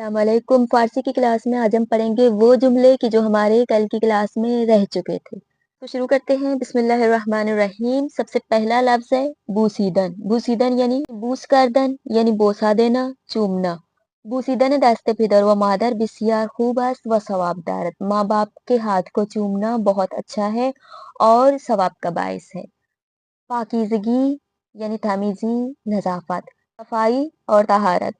السلام علیکم۔ فارسی کی کلاس میں آج ہم پڑھیں گے وہ جملے کہ جو ہمارے کل کی کلاس میں رہ چکے تھے۔ تو شروع کرتے ہیں۔ بسم اللہ الرحمن الرحیم۔ سب سے پہلا لفظ ہے بوسیدن۔ بوسیدن یعنی بوس کردن یعنی بوسا دینا، چومنا۔ بوسیدن دست پدر و مادر بسیار خوب است و ثواب دارد۔ ماں باپ کے ہاتھ کو چومنا بہت اچھا ہے اور ثواب کا باعث ہے۔ پاکیزگی یعنی تمیزی، نظافت، صفائی اور طہارت۔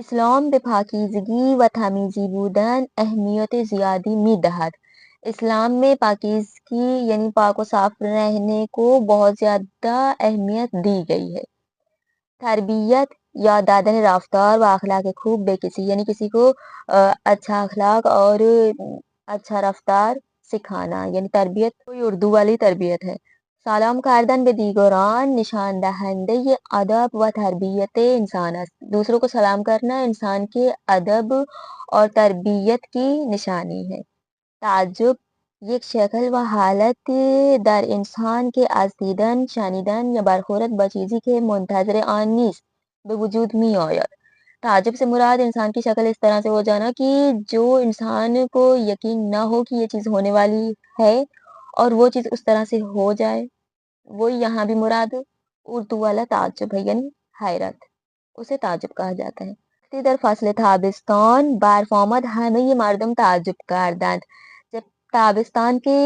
اسلام به پاکیزگی و تمیزی بودن اہمیت زیادی می دهد۔ اسلام میں پاکیزگی یعنی پاک و صاف رہنے کو بہت زیادہ اہمیت دی گئی ہے۔ تربیت یا دادن رفتار و اخلاق خوب بے کسی یعنی کسی کو اچھا اخلاق اور اچھا رفتار سکھانا یعنی تربیت کوئی اردو والی تربیت ہے۔ سلام کردن به دیگران نشان دهنده ادب و تربیت انسان است۔ دوسروں کو سلام کرنا انسان کے ادب اور تربیت کی نشانی ہے۔ تعجب یک شکل و حالت در انسان کے از دیدن، شنیدن یا برخورد با چیزی که منتظر آن نیست به وجود می آید۔ تعجب سے مراد انسان کی شکل اس طرح سے ہو جانا کہ جو انسان کو یقین نہ ہو کہ یہ چیز ہونے والی ہے اور وہ چیز اس طرح سے ہو جائے، وہ یہاں بھی مراد اردو والا تعجب ہے یعنی حیرت، اسے تعجب کہا جاتا ہے۔ در فصل تابستان برف آمد همه مردم تعجب کردند۔ جب تابستان کے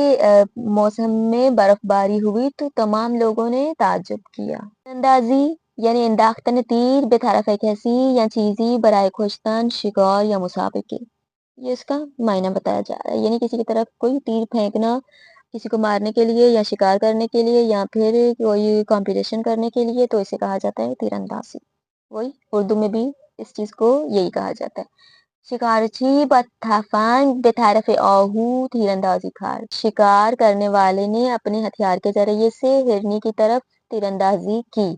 موسم میں برف باری ہوئی تو تمام لوگوں نے تعجب کیا۔ اندازی یعنی انداختن تیر به طرف کسی یا چیزی برائے کشتن، شکار یا مسابقے، یہ اس کا معنی بتایا جا رہا ہے، یعنی کسی کی طرف کوئی تیر پھینکنا کسی کو مارنے کے لیے یا شکار کرنے کے لیے یا پھر کوئی کمپٹیشن کرنے کے لیے، تو اسے کہا جاتا ہے تیر اندازی۔ وہی اردو میں بھی اس چیز کو یہی کہا جاتا ہے۔ شکارچی با تفنگ به طرف آہو تیر اندازی کرد۔ شکار کرنے والے نے اپنے ہتھیار کے ذریعے سے ہرنی کی طرف تیر اندازی کی۔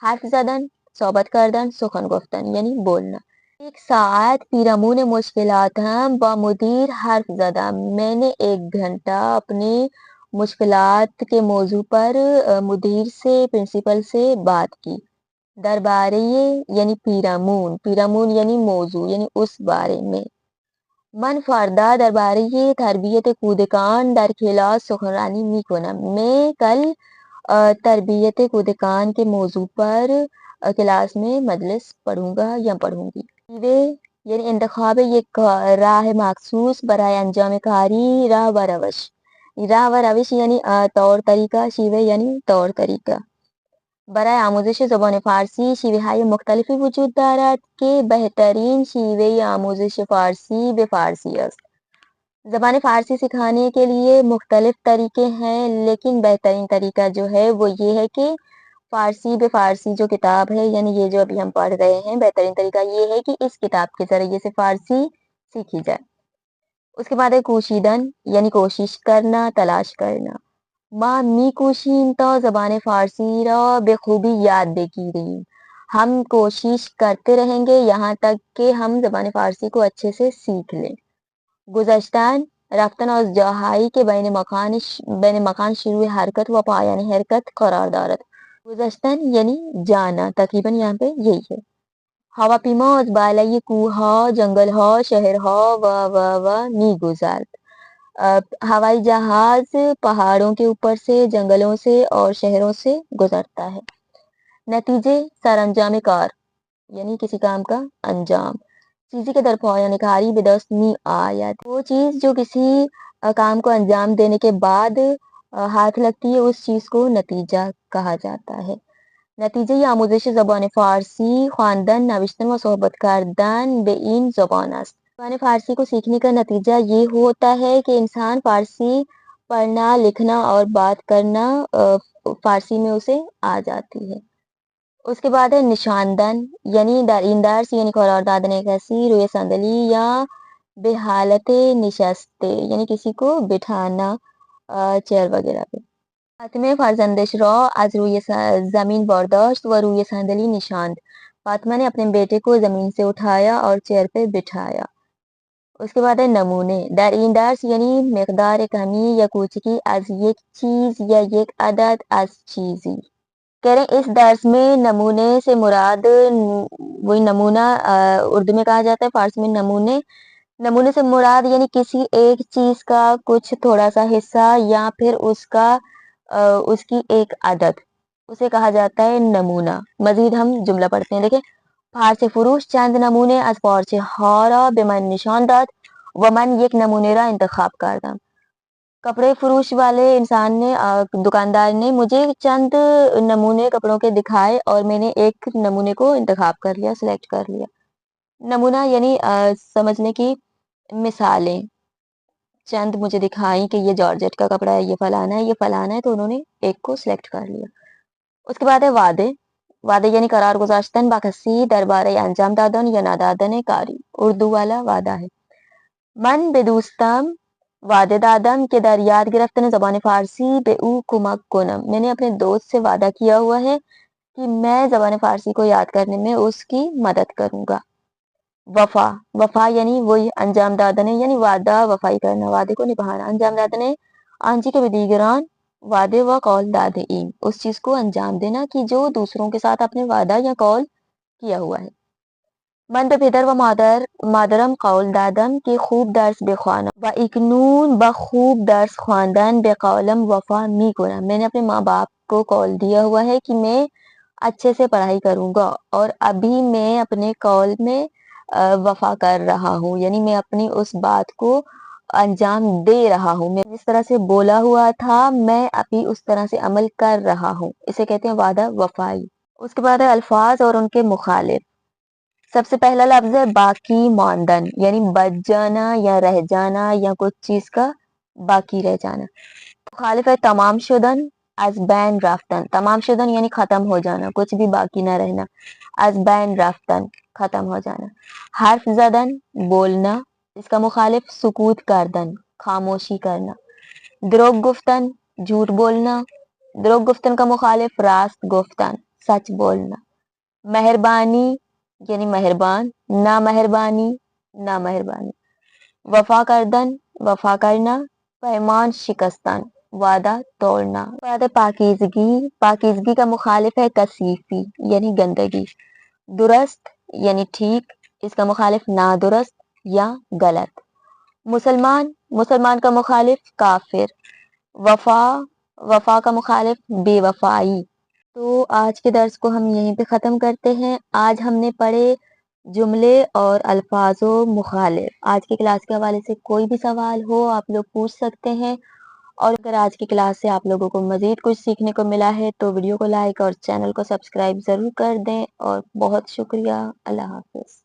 حرف زدن، صحبت کردن، سخن گفتن یعنی بولنا۔ ایک ساعت پیرامون مشکلاتم با مدیر حرف زدم۔ میں نے ایک گھنٹہ اپنے مشکلات کے موضوع پر مدیر سے، پرنسپل سے بات کی۔ دربارے یعنی پیرامون، پیرامون یعنی موضوع یعنی اس بارے میں۔ من فردا درباره تربیت کودکان در کلاس سخنرانی میکنم۔ میں کل تربیت کودکان کے موضوع پر کلاس میں مجلس پڑھوں گا یا پڑھوں گی۔ شیوے یعنی انتخاب یک راہ مخصوص برائے انجام کاری، راہ و روش۔ راہ و روش یعنی طور طریقہ، شیوے یعنی طور طریقہ۔ برای آموزش زبان فارسی شیوه‌های مختلفی وجود دارد که بهترین شیوه آموزش فارسی به فارسی است۔ زبان فارسی سکھانے کے لیے مختلف طریقے ہیں لیکن بہترین طریقہ جو ہے وہ یہ ہے کہ فارسی به فارسی جو کتاب ہے یعنی یہ جو ابھی ہم پڑھ رہے ہیں، بہترین طریقہ یہ ہے کہ اس کتاب کے ذریعے سے فارسی سیکھی جائے۔ اس کے بعد ہے کوشیدن یعنی کوشش کرنا، تلاش کرنا۔ ما میکوشیم تا زبان فارسی را به خوبی یاد بگیریم۔ ہم کوشش کرتے رہیں گے یہاں تک کہ ہم زبان فارسی کو اچھے سے سیکھ لیں۔ گذشتن رفتن از جاهایی که بین مکان شروع حرکت و پایان حرکت قرار دارد۔ گذشتن یعنی جانا، تقریباً یہاں پہ یہی ہے۔ هواپیما از بالای کوهها، جنگلها، شهرها و میگذرد۔ ہوائی جہاز پہاڑوں کے اوپر سے، جنگلوں سے اور شہروں سے گزرتا ہے۔ نتیجے سر انجام کار یعنی کسی کام کا انجام۔ چیزی کے در پایان کاری به دست می آید۔ وہ چیز جو کسی کام کو انجام دینے کے بعد ہاتھ لگتی ہے اس چیز کو نتیجہ کہا جاتا ہے۔ نتیجه آموزش زبان فارسی خواندن، نوشتن و صحبت کردن به این زبان است۔ زبان فارسی کو سیکھنے کا نتیجہ یہ ہوتا ہے کہ انسان فارسی پڑھنا، لکھنا اور بات کرنا فارسی میں اسے آ جاتی ہے۔ اس کے بعد ہے نشاندن یعنی این درس یعنی قرار دادن کسی روی صندلی یا به حالت نشسته یعنی کسی کو بٹھانا چیئر وغیرہ پہ۔ فاطمه فرزندش را از روی زمین برداشت و روی صندلی نشاند۔ فاطمہ نے اپنے بیٹے کو زمین سے اٹھایا اور چیئر پہ بٹھایا۔ اس کے بعد ہے نمونے۔ در این درس یعنی مقدار کمی یا کوچکی از یک چیز یا یک عدد از چیزی۔ کہہ رہے ہیں اس درس میں نمونے سے مراد وہی نمونہ اردو میں کہا جاتا ہے، فارسی میں نمونے سے مراد یعنی کسی ایک چیز کا کچھ تھوڑا سا حصہ یا پھر اس کی ایک عادت، اسے کہا جاتا ہے نمونہ۔ مزید ہم جملہ پڑھتے ہیں، دیکھیں فارسی فروش چند نمونے از پارچه ها را به من نشان داد و من یک نمونه را انتخاب کردم۔ کپڑے فروش والے انسان نے دکاندار نے مجھے چند نمونے کپڑوں کے دکھائے اور میں نے ایک نمونے کو انتخاب کر لیا، سلیکٹ کر لیا۔ نمونہ یعنی سمجھنے کی مثالیں، چند مجھے دکھائیں کہ یہ جارجٹ کا کپڑا ہے، یہ فلانا ہے، یہ فلانا ہے، تو انہوں نے ایک کو سلیکٹ کر لیا۔ اس کے بعد ہے وعدے، وعدے یعنی قرار گذاشتن با کسی درباره انجام دادن یا ندادن کاری، اردو والا وعدہ ہے۔ من به دوستم وعده دادم که در یاد گرفتن زبان فارسی به او کمک کنم، میں نے اپنے دوست سے وعدہ کیا ہوا ہے کہ میں زبان فارسی کو یاد کرنے میں اس کی مدد کروں گا۔ وفا، وفا یعنی وہی انجام دادنے یعنی وعدہ وفائی کرنا، وعدے کو نبھانا۔ انجام دادنے آنچی کے بدیگران وعدے و قول دادے ایم، اس چیز کو انجام دینا کہ جو دوسروں کے ساتھ اپنے وعدہ یا قول کیا ہوا ہے۔ من به پدر و مادرم قول دادم که خوب درس بخوانم و اکنون با خوب درس خواندن به قولم وفا میکنم، میں نے اپنے ماں باپ کو قول دیا ہوا ہے کہ میں اچھے سے پڑھائی کروں گا اور ابھی میں اپنے قول میں وفا کر رہا ہوں، یعنی میں اپنی اس بات کو انجام دے رہا ہوں، میں جس طرح سے بولا ہوا تھا میں ابھی اس طرح سے عمل کر رہا ہوں، اسے کہتے ہیں وعدہ وفائی۔ اس کے بعد ہے الفاظ اور ان کے مخالف۔ سب سے پہلا لفظ ہے باقی ماندن، یعنی بچ جانا یا رہ جانا یا کچھ چیز کا باقی رہ جانا۔ مخالف ہے تمام شدن، از بین رفتن، تمام شدن یعنی ختم ہو جانا، کچھ بھی باقی نہ رہنا، از بین رفتن ختم ہو جانا۔ حرف زدن بولنا، اس کا مخالف سکوت کردن خاموشی کرنا۔ دروغ گفتن جھوٹ بولنا، دروغ گفتن کا مخالف راست گفتن سچ بولنا۔ مہربانی یعنی مہربان، نامہربانی نامہربانی۔ وفا کردن وفا کرنا، پیمان شکستن وعدہ توڑنا۔ بعد پاکیزگی، پاکیزگی کا مخالف ہے کثیفی یعنی گندگی۔ درست یعنی ٹھیک، اس کا مخالف نادرست یا غلط۔ مسلمان، مسلمان کا مخالف کافر۔ وفا، وفا کا مخالف بے وفائی۔ تو آج کے درس کو ہم یہیں پہ ختم کرتے ہیں۔ آج ہم نے پڑھے جملے اور الفاظ و مخالف۔ آج کی کلاس کے حوالے سے کوئی بھی سوال ہو آپ لوگ پوچھ سکتے ہیں، اور اگر آج کی کلاس سے آپ لوگوں کو مزید کچھ سیکھنے کو ملا ہے تو ویڈیو کو لائک اور چینل کو سبسکرائب ضرور کر دیں، اور بہت شکریہ۔ اللہ حافظ۔